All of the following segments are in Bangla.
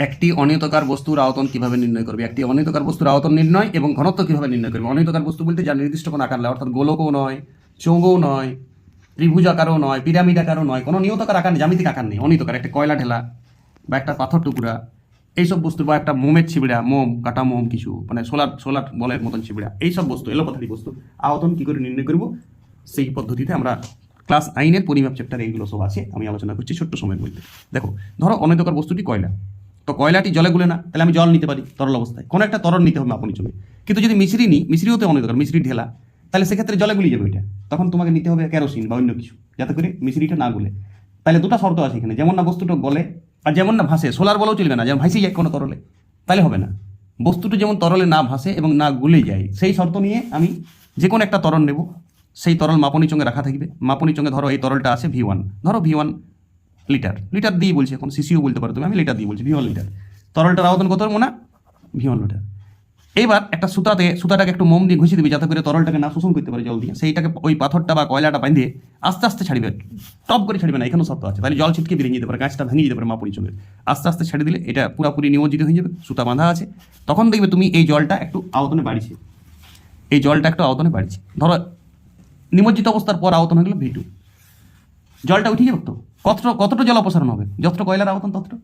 একটি অনিয়তাকার বস্তুর আয়তন কিভাবে নির্ণয় করবে? একটি অনিয়তাকার বস্তুর আয়তন নির্ণয় এবং ঘনত্ব কিভাবে নির্ণয় করবে? অনিয়তাকার বস্তু বলতে যার নির্দিষ্ট কোনো আকার নেই, অর্থাৎ গোলকও নয়, চৌঙ্গও নয়, ত্রিভুজ আকারও নয়, পিরামিড আকারও নয়, কোনো নিয়তাকার আকার নেই, জ্যামিতিক আকার নেই। অনিয়তাকার একটা কয়লা ঢেলা বা একটা পাথর টুকরা, এইসব বস্তু, বা একটা মোমের ছিবড়া, মোম কাটা মোম, কিছু মানে সোলার সোলার বলের মতন ছিবড়া, এইসব বস্তু, এলোপাথারি বস্তু আয়তন কি করে নির্ণয় করব সেই পদ্ধতিতে আমরা ক্লাস 9-এর পরিমাপ চ্যাপ্টার এইগুলো সব আছে, আমি আলোচনা করছি ছোট্ট সময়ের মধ্যে। দেখো, ধরো অনিয়তাকার বস্তুটি কয়লা, তো কয়লাটি জলে গুলে না, তাহলে আমি জল নিতে পারি তরল অবস্থায়, কোনো একটা তরল নিতে হবে মাপনি জমে। কিন্তু যদি মিশ্রি নিই, মিশ্রি হতে অনিয়তাকার, মিশ্রি ঢেলা, তাহলে সেক্ষেত্রে জলে গুলিয়ে যাবে ওইটা, তখন তোমাকে নিতে হবে কেরোসিন বা অন্য কিছু, যাতে করে মিশ্রিটা না গুলে। তাহলে দুটো শর্ত আছে এখানে, যেমন না বস্তুটা গলে আর যেমন না ভাসে। সোলার বলেও চলবে না, যেমন ভাসে যায় কোনো তরলে, তাহলে হবে না। বস্তুটা যেমন তরলে না ভাসে এবং না গুলে যায়, সেই শর্ত নিয়ে আমি যে কোনো একটা তরল নেব, সেই তরল মাপনি চঙ্গে রাখা থাকবে। মাপনি চঙ্গে ধরো এই তরলটা আছে V1, ধরো V1 লিটার, লিটার দিয়ে বলছি, এখন সিসিও বলতে পারো তুমি, আমি লিটার দিয়ে বলছি, V1 লিটার। তরলটার আয়তন কত মোনা? V1 litre. এবার একটা সুতাটাকে একটু মোম দিয়ে ঘষিয়ে দিবি, যাতে করে তরলটাকে না শোষণ করতে পারে জল দিয়ে। সেইটাকে ওই পাথরটা বা কয়লাটা বাঁধে আস্তে আস্তে ছাড়িবে, টপ করে ছাড়বে না, এখানেও শর্ত আছে, তাহলে জল ছিটকে বেরিয়ে যেতে পারে, গাছটা ভেঙে যেতে পারে মাপনি চোখের। আস্তে আস্তে ছেড়ে দিলে এটা পুরোপুরি নিমজ্জিত হয়ে যাবে, সুতা বাঁধা আছে। তখন দেখবে তুমি এই জলটা একটু আয়তনে বাড়িছে, এই জলটা একটু আয়তনে বাড়িছে। ধরো নিমজ্জিত অবস্থার পর আয়তন হয়ে গেল V2, জলটা উঠে যাবে। তো কতটা জল অপসারণ হবে? যতটা কয়লার আয়তন ততটা।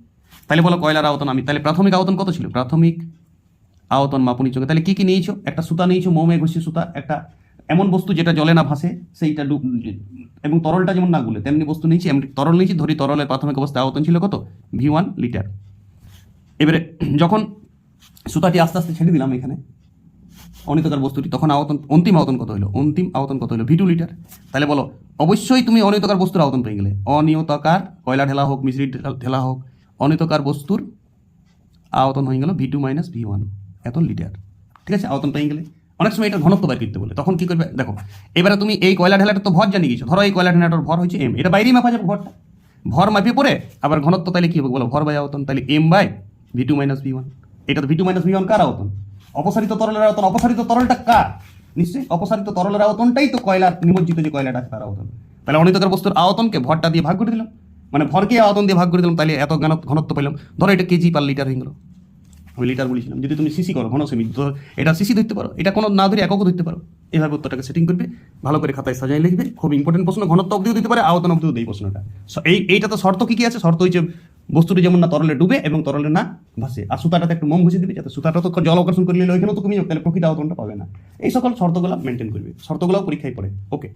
তাহলে বলো কয়লার আয়তন আমি, তাহলে প্রাথমিক আয়তন কত ছিল? প্রাথমিক আয়তন মাপনি চোখে, তাহলে কি কি নিয়েছো? একটা সুতা নিয়েছো, মোমে ঘষি সুতা, একটা এমন বস্তু যেটা জলে না ভাসে সেইটা এবং তরলটা যেমন না গুলে তেমনি বস্তু নিয়েছি, এমন তরল নিয়েছি। ধরি তরলের প্রাথমিক অবস্থায় আয়তন ছিল কত? V1 litre. এবারে যখন সুতাটি আস্তে আস্তে ছেড়ে দিলাম এখানে অনিয়তাকার বস্তুটি, তখন আয়তন, অন্তিম আয়তন কত হলো? অন্তিম আয়তন কত হলো? V2 litre. তাহলে বলো, অবশ্যই তুমি অনিয়তাকার বস্তুর আয়তন পেয়ে গেলে। অনিয়তাকার কয়লা ঢেলা হোক, মিশ্রি ঢেলা হোক, অনিয়তাকার বস্তুর আয়তন হয়ে গেল V2 মাইনাস V1 এত লিটার। ঠিক আছে, আয়তন পেয়ে গেলে। অনেক সময় এটা ঘনত্ব বের করতে বলে, তখন কি করবে? দেখো, এবারে তুমি এই কয়লা ঢেলাটা তো ভর জানিয়ে গেছো, ধরো এই কয়লা ঢেলাটার ভর হচ্ছে M, এটা বাইরেই মাপা যাবে ভরটা, ভর মাপিয়ে পরে আবার ঘনত্ব, তাহলে কি হবে বলো? ভর বাই আয়তন, তাহলে M by V2 minus V1। এটা তো V2 মাইনাস V1 কার আয়তন? অপসারিত তরলের আয়তন। অপসারিত তরলটা কার? নিশ্চয়ই অপসারিত তরলের আয়তনটাই তো কয়লার, নিমজ্জিত যে কয়লাটা আছে তার আয়তন। তাহলে অনিয়তাকার বস্তুর আয়তনকে ভরটা দিয়ে ভাগ করে দিলাম, মানে ভরকে আয়তন দিয়ে ভাগ করে দিলাম, তাহলে এত ঘনত্ব পেলাম। ধরো এটা কেজি পার লিটার হয়ে গেল, আমি লিটার বলেছিলাম। যদি তুমি সিসি করো, ঘন সেমি, এটা সিসি ধরতে পারো, এটা কোনো না ধরে এককও ধরতে পারো। এইভাবে উত্তরটাকে সেটিং করবে, ভালো করে খাতায় সাজাই লিখবে। খুব ইম্পর্টেন্ট প্রশ্ন, ঘনত্ব অবধিও দিতে পারে, আয়তন অবধিও দেয় প্রশ্নটা। এইটা তো শর্ত কি কি আছে? শর্ত হচ্ছে বস্তুটি যেমন না তরলে ডুবে এবং তরলে না ভাসে, আর সুতাটাতে একটু মোম ঘষে দিবে, যাতে সুতাটা তো জল আকর্ষণ করে নিলে ওইখানেও তো কমে যাবে, তাহলে প্রকৃত আয়তনটা পাবে না। এই সকল শর্তগুলো মেনটেন করবে, শর্তগুলোও পরীক্ষায় পড়ে। ওকে।